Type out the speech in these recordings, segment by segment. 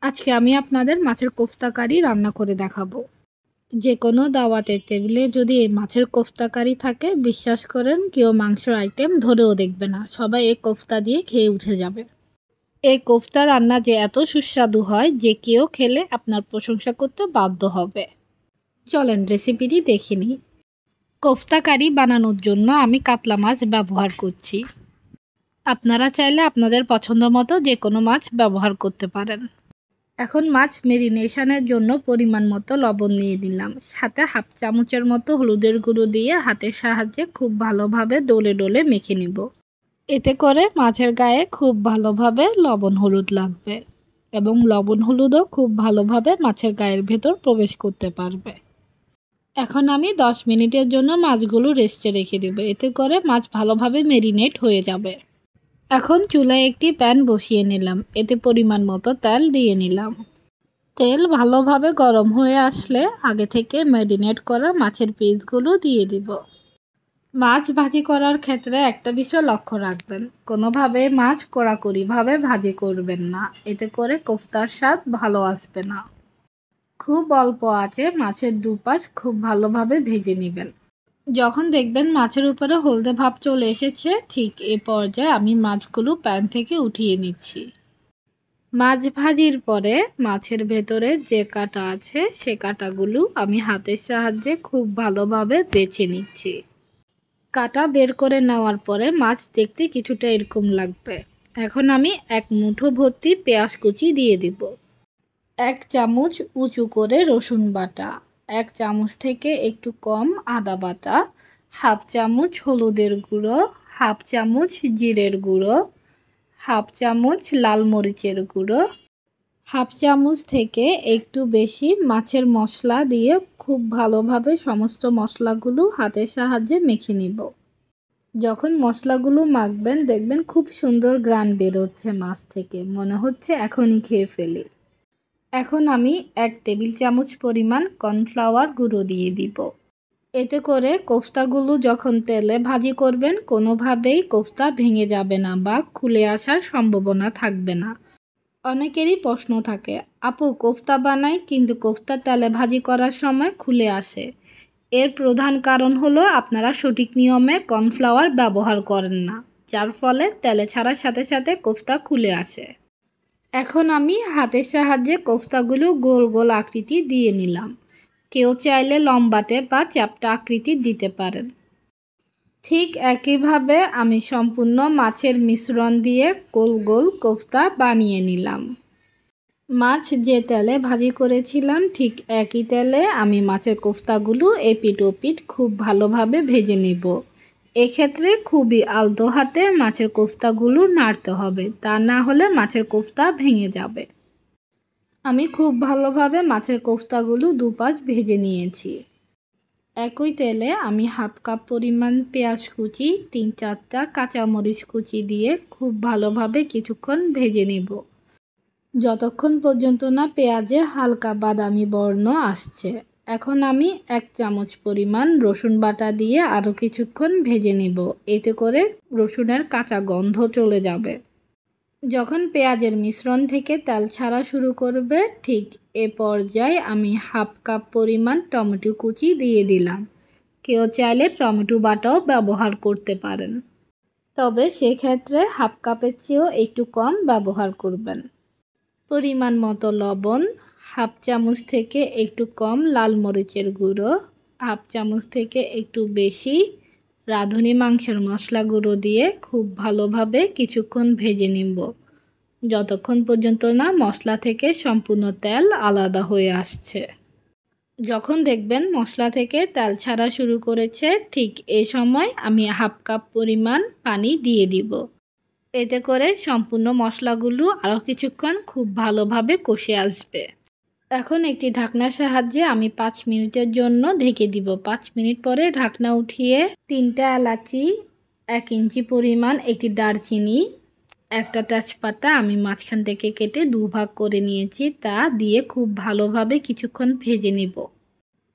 আজকে আমি আপনাদের মাছের কোফতা কারি রান্না করে দেখাবো। যে কোনো দাওয়াতের টেবিলে যদি এই মাছের কোফতা কারি থাকে, বিশ্বাস করেন কেউ মাংসের আইটেম ধরেও দেখবে না, সবাই এই কোফতা দিয়ে খেয়ে উঠে যাবে। এই কোফতা রান্না যে এত সুস্বাদু হয় যে কেউ খেলে আপনার প্রশংসা করতে বাধ্য হবে। চলেন রেসিপিটি দেখে নিই। কোফতা কারি বানানোর জন্য আমি কাতলা মাছ ব্যবহার করছি। আপনারা চাইলে আপনাদের পছন্দ মতো যে কোনো মাছ ব্যবহার করতে পারেন। এখন মাছ মেরিনেশনের জন্য পরিমাণ মতো লবণ নিয়ে দিলাম, সাথে হাফ চামচের মতো হলুদের গুঁড়ো দিয়ে হাতের সাহায্যে খুব ভালোভাবে ডলে ডলে মেখে নিব। এতে করে মাছের গায়ে খুব ভালোভাবে লবণ হলুদ লাগবে এবং লবণ হলুদও খুব ভালোভাবে মাছের গায়ের ভেতর প্রবেশ করতে পারবে। এখন আমি 10 মিনিটের জন্য মাছগুলো রেস্টে রেখে দেব, এতে করে মাছ ভালোভাবে মেরিনেট হয়ে যাবে। এখন চুলায় একটি প্যান বসিয়ে নিলাম, এতে পরিমাণ মতো তেল দিয়ে নিলাম। তেল ভালোভাবে গরম হয়ে আসলে আগে থেকে ম্যারিনেট করা মাছের পিসগুলো দিয়ে দিব। মাছ ভাজি করার ক্ষেত্রে একটা বিষয় লক্ষ্য রাখবেন, কোনোভাবে মাছ কড়াকড়িভাবে ভাজি করবেন না, এতে করে কোফতার স্বাদ ভালো আসবে না। খুব অল্প আঁচে মাছের দুপাশ খুব ভালোভাবে ভেজে নেবেন। যখন দেখবেন মাছের উপরে হলদে ভাব চলে এসেছে, ঠিক এ পর্যায়ে আমি মাছগুলো প্যান থেকে উঠিয়ে নিচ্ছি। মাছ ভাজির পরে মাছের ভেতরে যে কাঁটা আছে সে কাঁটাগুলো আমি হাতের সাহায্যে খুব ভালোভাবে বেছে নিচ্ছি। কাঁটা বের করে নেওয়ার পরে মাছ দেখতে কিছুটা এরকম লাগবে। এখন আমি এক মুঠো ভর্তি পেঁয়াজ কুচি দিয়ে দিব। 1 চামচ উঁচু করে রসুন বাটা, 1 চামচ থেকে একটু কম আদা বাটা, হাফ চামচ হলুদের গুঁড়ো, হাফ চামচ জিরের গুঁড়ো, হাফ চামচ লাল মরিচের গুঁড়ো, হাফ চামচ থেকে একটু বেশি মাছের মশলা দিয়ে খুব ভালোভাবে সমস্ত মশলাগুলো হাতের সাহায্যে মেখে নিব। যখন মশলাগুলো মাখবেন দেখবেন খুব সুন্দর ঘ্রাণ বেরোচ্ছে মাছ থেকে, মনে হচ্ছে এখনই খেয়ে ফেলি। এখন আমি 1 টেবিল চামচ পরিমাণ কর্নফ্লাওয়ার গুঁড়ো দিয়ে দিব। এতে করে কোফতাগুলো যখন তেলে ভাজি করবেন কোনোভাবেই কোফতা ভেঙে যাবে না বা খুলে আসার সম্ভাবনা থাকবে না। অনেকেরই প্রশ্ন থাকে, আপু কোফতা বানাই কিন্তু কোফতা তেলে ভাজি করার সময় খুলে আসে। এর প্রধান কারণ হলো আপনারা সঠিক নিয়মে কর্নফ্লাওয়ার ব্যবহার করেন না, যার ফলে তেলে ছাড়ার সাথে সাথে কোফতা খুলে আসে। এখন আমি হাতের সাহায্যে কোফতাগুলো গোল গোল আকৃতি দিয়ে নিলাম। কেউ চাইলে লম্বাতে বা চ্যাপ্টা আকৃতি দিতে পারেন। ঠিক একইভাবে আমি সম্পূর্ণ মাছের মিশ্রণ দিয়ে গোল গোল কোফতা বানিয়ে নিলাম। মাছ যে তেলে ভাজি করেছিলাম ঠিক একই তেলে আমি মাছের কোফতাগুলো এপিট ওপিট খুব ভালোভাবে ভেজে নেব। এক্ষেত্রে খুবই আলতো হাতে মাছের কোফতাগুলো নাড়তে হবে, তা না হলে মাছের কোফতা ভেঙে যাবে। আমি খুব ভালোভাবে মাছের কোফতাগুলো দুপাশ ভেজে নিয়েছি। একই তেলে আমি হাফ কাপ পরিমাণ পেঁয়াজ কুচি, 3-4টা কাঁচামরিচ কুচি দিয়ে খুব ভালোভাবে কিছুক্ষণ ভেজে নেব, যতক্ষণ পর্যন্ত না পেঁয়াজে হালকা বাদামি বর্ণ আসছে। এখন আমি 1 চামচ পরিমাণ রসুন বাটা দিয়ে আরও কিছুক্ষণ ভেজে নেব, এতে করে রসুনের কাঁচা গন্ধ চলে যাবে। যখন পেঁয়াজের মিশ্রণ থেকে তেল ছাড়া শুরু করবে ঠিক এ পর্যায়ে আমি হাফ কাপ পরিমাণ টমেটো কুচি দিয়ে দিলাম। কেউ চাইলে টমেটো বাটাও ব্যবহার করতে পারেন, তবে সেক্ষেত্রে হাফ কাপের চেয়েও একটু কম ব্যবহার করবেন। পরিমাণ মতো লবণ, হাফ চামচ থেকে একটু কম লাল মরিচের গুঁড়ো, হাফ চামচ থেকে একটু বেশি রাঁধুনি মাংসের মশলা গুঁড়ো দিয়ে খুব ভালোভাবে কিছুক্ষণ ভেজে নিব, যতক্ষণ পর্যন্ত না মশলা থেকে সম্পূর্ণ তেল আলাদা হয়ে আসছে। যখন দেখবেন মশলা থেকে তেল ছাড়া শুরু করেছে ঠিক এই সময় আমি হাফ কাপ পরিমাণ পানি দিয়ে দিব। এতে করে সম্পূর্ণ মশলাগুলো আরও কিছুক্ষণ খুব ভালোভাবে কষে আসবে। এখন একটি ঢাকনার সাহায্যে আমি 5 মিনিটের জন্য ঢেকে দিব। 5 মিনিট পরে ঢাকনা উঠিয়ে 3টা এলাচি, 1 ইঞ্চি পরিমাণ একটি দারচিনি, একটা তেজপাতা আমি মাঝখান থেকে কেটে 2 ভাগ করে নিয়েছি, তা দিয়ে খুব ভালোভাবে কিছুক্ষণ ভেজে নেব।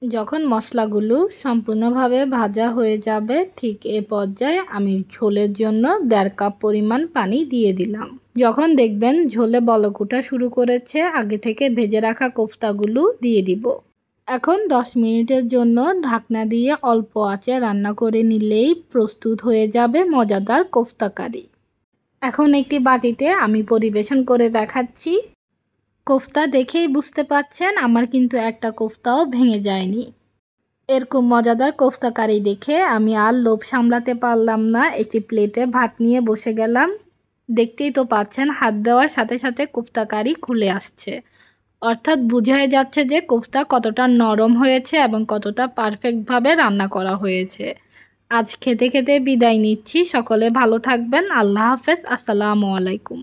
যখন মশলাগুলো সম্পূর্ণভাবে ভাজা হয়ে যাবে ঠিক এ পর্যায়ে আমি ঝোলের জন্য 1.5 কাপ পরিমাণ পানি দিয়ে দিলাম। যখন দেখবেন ঝোলে বলক ওঠা শুরু করেছে আগে থেকে ভেজে রাখা কোফতাগুলো দিয়ে দিব। এখন 10 মিনিটের জন্য ঢাকনা দিয়ে অল্প আঁচে রান্না করে নিলেই প্রস্তুত হয়ে যাবে মজাদার কোফতা কারি। এখন একটি বাটিতে আমি পরিবেশন করে দেখাচ্ছি। কোফতা দেখেই বুঝতে পাচ্ছেন আমার কিন্তু একটা কোফতাও ভেঙে যায়নি। এরকম মজাদার কোফতা কারি দেখে আমি আর লোভ সামলাতে পারলাম না, একটি প্লেটে ভাত নিয়ে বসে গেলাম। দেখতেই তো পাচ্ছেন হাত দেওয়ার সাথে সাথে কোফতা কারি খুলে আসছে, অর্থাৎ বোঝাই যাচ্ছে যে কোফতা কতটা নরম হয়েছে এবং কতটা পারফেক্টভাবে রান্না করা হয়েছে। আজ খেতে খেতে বিদায় নিচ্ছি। সকলে ভালো থাকবেন। আল্লাহ হাফেজ। আসসালামু আলাইকুম।